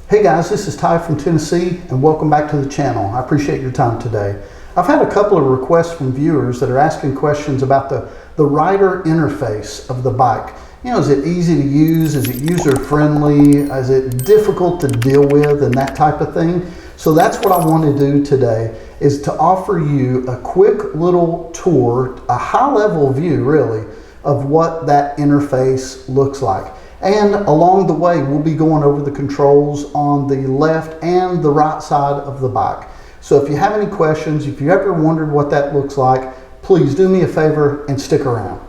Hey guys, this is Ty from Tennessee and welcome back to the channel. I appreciate your time today. I've had a couple of requests from viewers that are asking questions about the rider interface of the bike. You know, is it easy to use? Is it user friendly? Is it difficult to deal with and that type of thing? So that's what I want to do today, is to offer you a quick little tour, a high level view really, of what that interface looks like. And along the way, we'll be going over the controls on the left and the right side of the bike. So if you have any questions, if you ever wondered what that looks like, please do me a favor and stick around.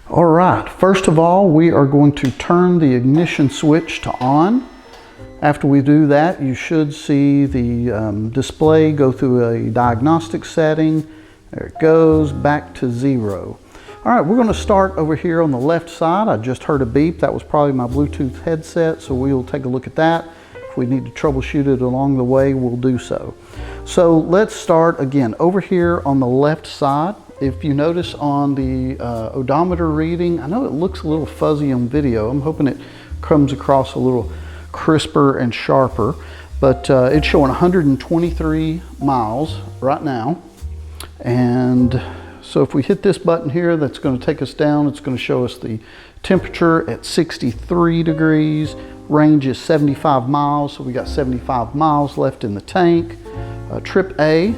All right, first of all, we are going to turn the ignition switch to on. After we do that, you should see the display go through a diagnostic setting. There it goes, back to 0. All right, we're going to start over here on the left side. I just heard a beep. That was probably my Bluetooth headset, so we'll take a look at that. If we need to troubleshoot it along the way, we'll do so. So let's start again over here on the left side. If you notice on the odometer reading, I know it looks a little fuzzy on video. I'm hoping it comes across a little crisper and sharper, but it's showing 123 miles right now. And so if we hit this button here, that's going to take us down. It's going to show us the temperature at 63 degrees, range is 75 miles, so we got 75 miles left in the tank. Trip A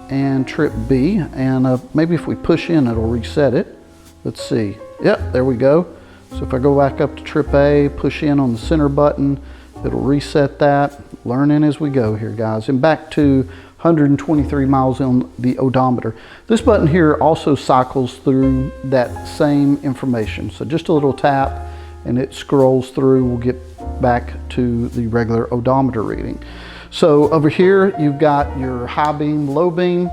and trip B, and maybe if we push in, it'll reset it. Let's see. Yep, there we go. So if I go back up to trip A, push in on the center button, it'll reset that. Learning as we go here, guys. And back to 123 miles on the odometer. This button here also cycles through that same information. So just a little tap and it scrolls through. We'll get back to the regular odometer reading. So over here, you've got your high beam, low beam,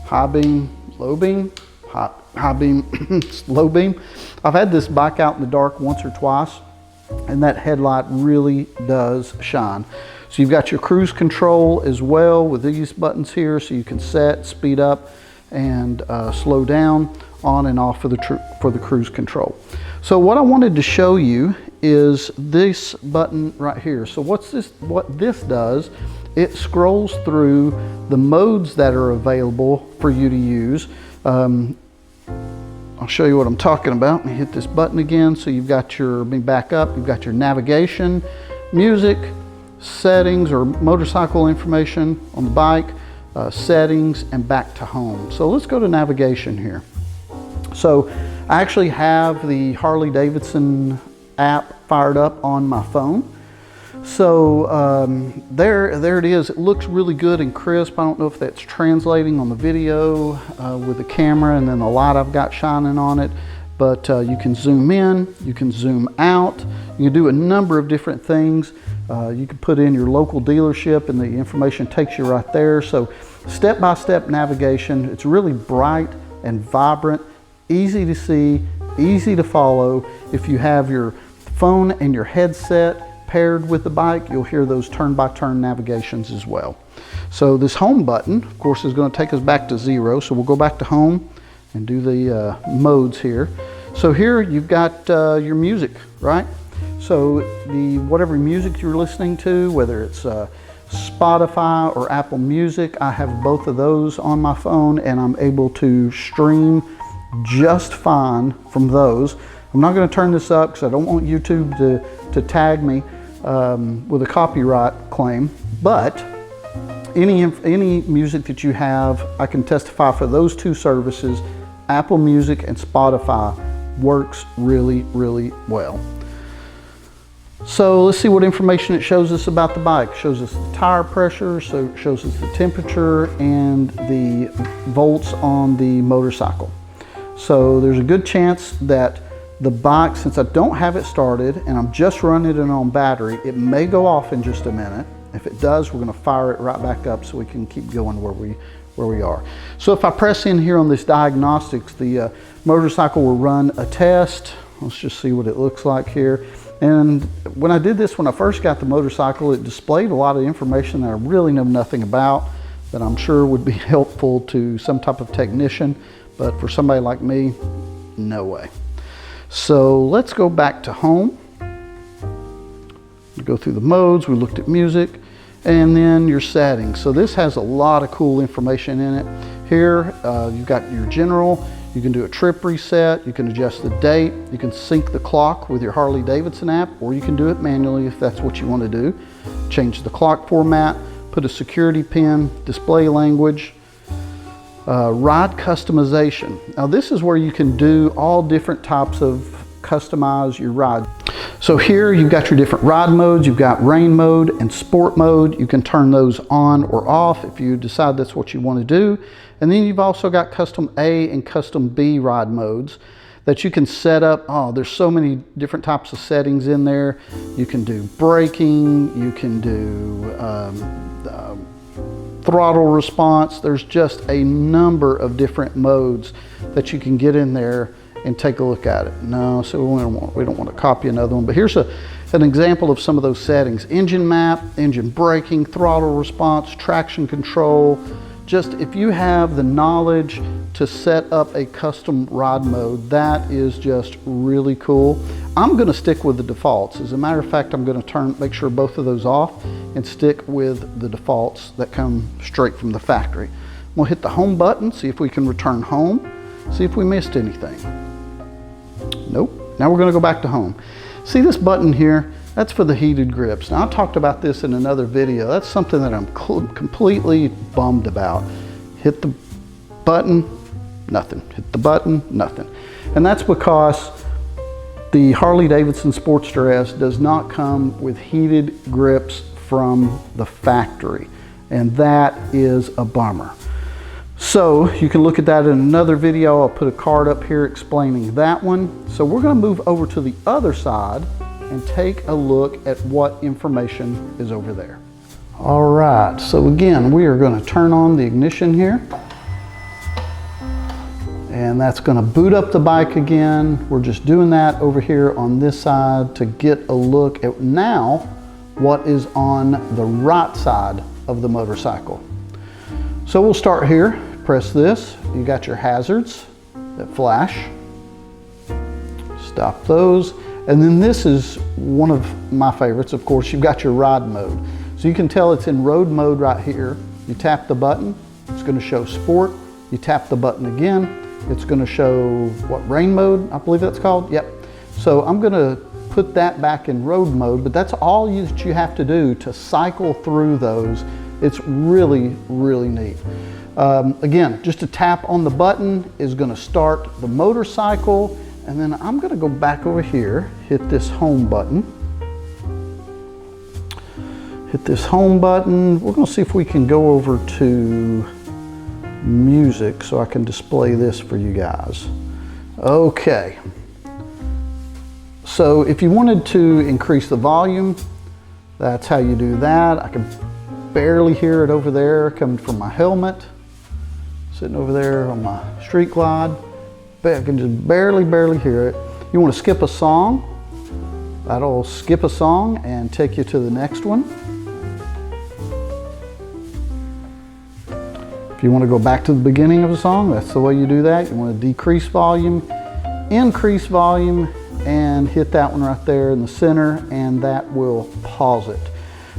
high beam, low beam, high beam, low beam. I've had this bike out in the dark once or twice, and that headlight really does shine. So you've got your cruise control as well with these buttons here, so you can set, speed up, and slow down, on and off for the cruise control. So what I wanted to show you is this button right here. So what this does, it scrolls through the modes that are available for you to use. I'll show you what I'm talking about. Let me hit this button again. So you've got your, let me back up, you've got your navigation, music, settings or motorcycle information on the bike, settings, and back to home. So let's go to navigation here. So I actually have the Harley Davidson app fired up on my phone. So there it is. It looks really good and crisp. I don't know if that's translating on the video with the camera and then the light I've got shining on it, but you can zoom in, you can zoom out, you can do a number of different things. You can put in your local dealership and the information takes you right there. So step-by-step navigation. It's really bright and vibrant, easy to see, easy to follow. If you have your phone and your headset paired with the bike, you'll hear those turn-by-turn navigations as well. So this home button, of course, is going to take us back to 0. So we'll go back to home and do the modes here. So here you've got your music, right? So whatever music you're listening to, whether it's Spotify or Apple Music, I have both of those on my phone and I'm able to stream just fine from those. I'm not going to turn this up because I don't want YouTube to tag me with a copyright claim, but any music that you have, I can testify for those two services, Apple Music and Spotify, works really, really well. So let's see what information it shows us about the bike. It shows us the tire pressure, so it shows us the temperature and the volts on the motorcycle. So there's a good chance that the bike, since I don't have it started and I'm just running it on battery, it may go off in just a minute. If it does, we're going to fire it right back up so we can keep going where we are. So if I press in here on this diagnostics, the motorcycle will run a test. Let's just see what it looks like here. And when I did this, when I first got the motorcycle, it displayed a lot of information that I really know nothing about. that I'm sure would be helpful to some type of technician, but for somebody like me, no way. So let's go back to home. We go through the modes, we looked at music, and then your settings. So this has a lot of cool information in it. Here, you've got your general. You can do a trip reset, you can adjust the date, you can sync the clock with your Harley Davidson app, or you can do it manually if that's what you want to do. Change the clock format, put a security pin, display language, ride customization. Now this is where you can do all different types of customize your ride. So here you've got your different ride modes. You've got rain mode and sport mode. You can turn those on or off if you decide that's what you want to do. And then you've also got custom A and custom B ride modes that you can set up. Oh, there's so many different types of settings in there. You can do braking, you can do throttle response. There's just a number of different modes that you can get in there and take a look at it. No, so we don't want to copy another one, but here's an example of some of those settings. Engine map, engine braking, throttle response, traction control. Just if you have the knowledge to set up a custom ride mode, that is just really cool. I'm gonna stick with the defaults. As a matter of fact, I'm gonna make sure both of those off and stick with the defaults that come straight from the factory. We'll hit the home button, see if we can return home, see if we missed anything. Nope. Now we're going to go back to home. See this button here? That's for the heated grips. Now I talked about this in another video. That's something that I'm completely bummed about. Hit the button, nothing. Hit the button, nothing. And that's because the Harley Davidson Sportster S does not come with heated grips from the factory. And that is a bummer. So you can look at that in another video. I'll put a card up here explaining that one. So we're going to move over to the other side and take a look at what information is over there. All right, so again, we are going to turn on the ignition here. And that's going to boot up the bike again. We're just doing that over here on this side to get a look at now what is on the right side of the motorcycle. So we'll start here. Press this, you got your hazards that flash. Stop those. And then this is one of my favorites, of course, you've got your ride mode. So you can tell it's in road mode right here. You tap the button, it's going to show sport. You tap the button again, it's going to show what, rain mode, I believe that's called? Yep. So I'm going to put that back in road mode, but that's all that you have to do to cycle through those. It's really, really neat. Again, just a tap on the button is going to start the motorcycle, and then I'm going to go back over here, hit this home button. Hit this home button. We're going to see if we can go over to music so I can display this for you guys. Okay. So if you wanted to increase the volume, that's how you do that. I can barely hear it over there coming from my helmet. Sitting over there on my street glide. I can just barely hear it. You want to skip a song? That'll skip a song and take you to the next one. If you want to go back to the beginning of a song, that's the way you do that. You want to decrease volume, increase volume, and hit that one right there in the center, and that will pause it.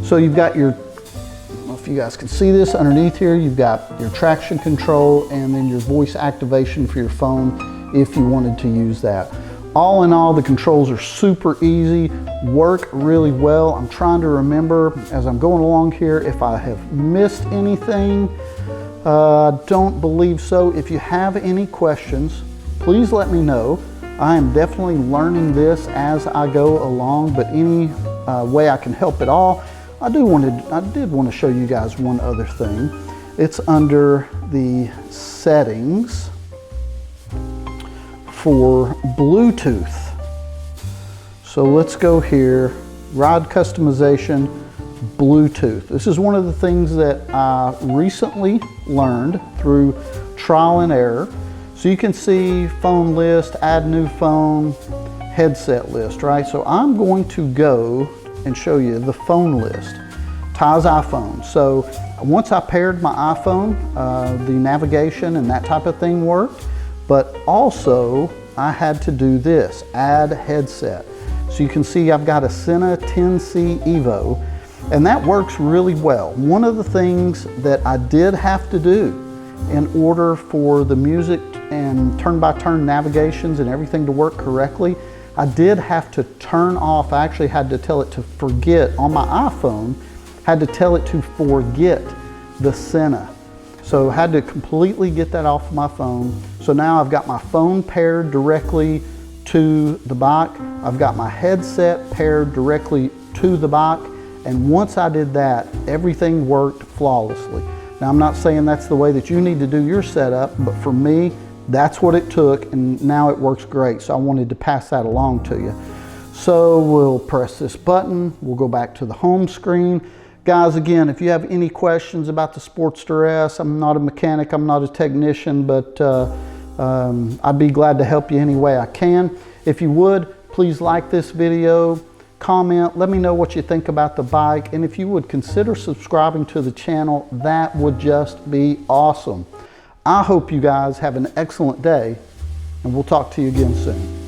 So you've got your, I don't know if you guys can see this underneath here, you've got your traction control and then your voice activation for your phone if you wanted to use that. All in all, the controls are super easy, work really well. I'm trying to remember as I'm going along here if I have missed anything. Don't believe so. If you have any questions, please let me know. I am definitely learning this as I go along, but any way I can help at all, I did want to show you guys one other thing. It's under the settings for Bluetooth. So let's go here, ride customization, Bluetooth. This is one of the things that I recently learned through trial and error. So you can see phone list, add new phone, headset list, right? So I'm going to go and show you the phone list. ties iPhone. So once I paired my iPhone, the navigation and that type of thing worked, but also I had to do this, add headset. So you can see I've got a Sena 10C Evo, and that works really well. One of the things that I did have to do in order for the music and turn-by-turn navigations and everything to work correctly, I did have to turn off, I actually had to tell it to forget, on my iPhone, had to tell it to forget the Sena. So I had to completely get that off my phone. So now I've got my phone paired directly to the bike. I've got my headset paired directly to the bike. And once I did that, everything worked flawlessly. Now I'm not saying that's the way that you need to do your setup, but for me, that's what it took, and now it works great. So I wanted to pass that along to you. So we'll press this button. We'll go back to the home screen. Guys, again, if you have any questions about the Sportster S, I'm not a mechanic, I'm not a technician, but I'd be glad to help you any way I can. If you would, please like this video, comment, let me know what you think about the bike, and if you would consider subscribing to the channel, that would just be awesome. I hope you guys have an excellent day, and we'll talk to you again soon.